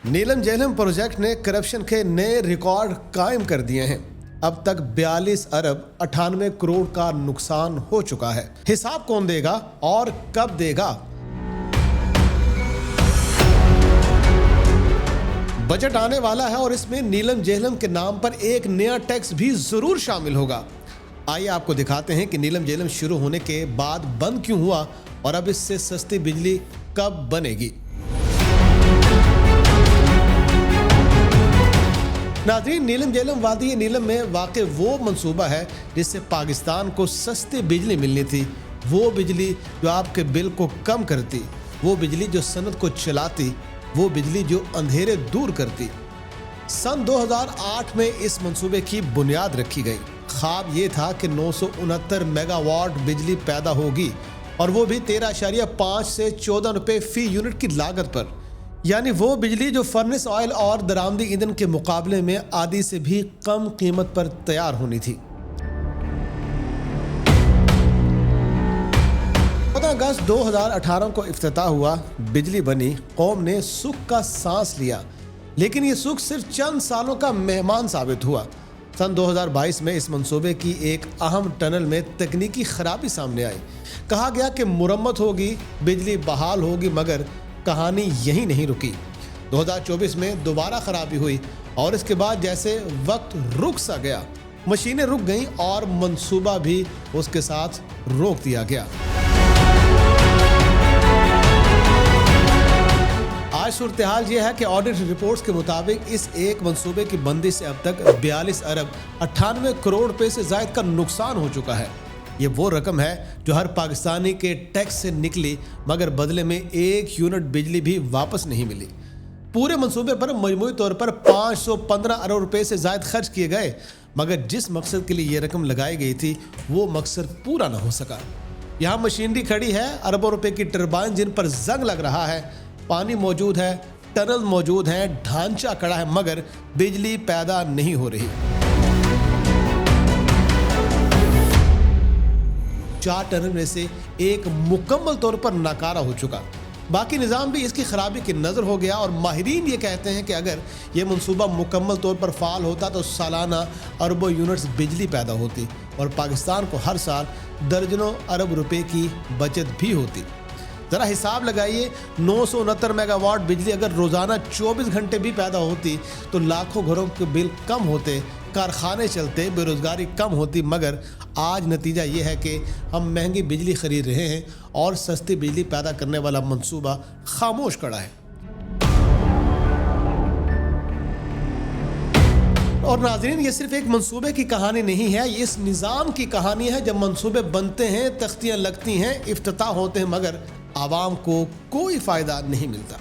नीलम Jhelum project ने corruption के नए रिकॉर्ड कायम कर दिए हैं। अब तक 42 अरब 98 करोड़ का नुकसान हो चुका है। हिसाब कौन देगा और कब देगा? बजट आने वाला है और इसमें नीलम झेलम के नाम पर एक नया टैक्स भी जरूर शामिल होगा। आइए आपको दिखाते हैं कि नीलम झेलम शुरू होने के बाद बंद क्यों हुआ और अब इससे सस्ती बिजली कब बनेगी। नाज़रीन, नीलम झेलम वादी नीलम में वाक़ वो मंसूबा है जिससे पाकिस्तान को सस्ती बिजली मिलनी थी। वो बिजली जो आपके बिल को कम करती, वो बिजली जो सनत को चलाती, वो बिजली जो अंधेरे दूर करती। सन 2008 में इस मंसूबे की बुनियाद रखी गई। ख्वाब ये था कि 969 मेगावाट बिजली पैदा होगी और वो भी 13.5 से 14 रुपये फी यूनिट की लागत पर, यानी वो बिजली जो फर्नेस ऑयल और दरामदी ईंधन के मुकाबले में आधी से भी कम कीमत पर तैयार होनी थी। 14 अगस्त 2018 को इफ्तिताह हुआ, बिजली बनी, कौम ने सुख का सांस लिया, लेकिन ये सुख सिर्फ चंद सालों का मेहमान साबित हुआ। सन 2022 में इस मंसूबे की एक अहम टनल में तकनीकी खराबी सामने आई। कहा गया कि मुरम्मत होगी, बिजली बहाल होगी, मगर कहानी यही नहीं रुकी। 2024 में दोबारा खराबी हुई और इसके बाद जैसे वक्त रुक सा गया, मशीनें रुक गईं और मंसूबा भी उसके साथ रोक दिया गया। आज सूरत हाल यह है कि ऑडिट रिपोर्ट्स के मुताबिक इस एक मंसूबे की बंदी से अब तक 42 अरब 98 करोड़ रुपए से ज्यादा का नुकसान हो चुका है। ये वो रकम है जो हर पाकिस्तानी के टैक्स से निकली, मगर बदले में 1 यूनिट बिजली भी वापस नहीं मिली। पूरे मंसूबे पर मजमूई तौर पर 515 अरब रुपए से ज्यादा खर्च किए गए, मगर जिस मकसद के लिए ये रकम लगाई गई थी वो मकसद पूरा ना हो सका। यहाँ मशीनरी खड़ी है, अरबों रुपए की टरबाइन जिन पर जंग लग रहा है, पानी मौजूद है, टनल मौजूद है, ढांचा खड़ा है, मगर बिजली पैदा नहीं हो रही। 4 टनल में से एक मुकम्मल तौर पर नाकारा हो चुका, बाकी निज़ाम भी इसकी खराबी की नज़र हो गया। और माहिरीन ये कहते हैं कि अगर ये मंसूबा मुकम्मल तौर पर फ़ाल होता तो सालाना अरबों यूनिट्स बिजली पैदा होती और पाकिस्तान को हर साल दर्जनों अरब रुपए की बचत भी होती। ज़रा हिसाब लगाइए, 969 मेगावाट बिजली अगर रोज़ाना 24 घंटे भी पैदा होती तो लाखों घरों के बिल कम होते, कारखाने चलते, बेरोज़गारी कम होती। मगर आज नतीजा ये है कि हम महंगी बिजली ख़रीद रहे हैं और सस्ती बिजली पैदा करने वाला मंसूबा खामोश खड़ा है। और नाज़रीन, ये सिर्फ एक मंसूबे की कहानी नहीं है, ये इस निज़ाम की कहानी है। जब मंसूबे बनते हैं, तख्तियाँ लगती हैं, इफ्तिताह होते हैं, मगर आवाम को कोई फ़ायदा नहीं मिलता।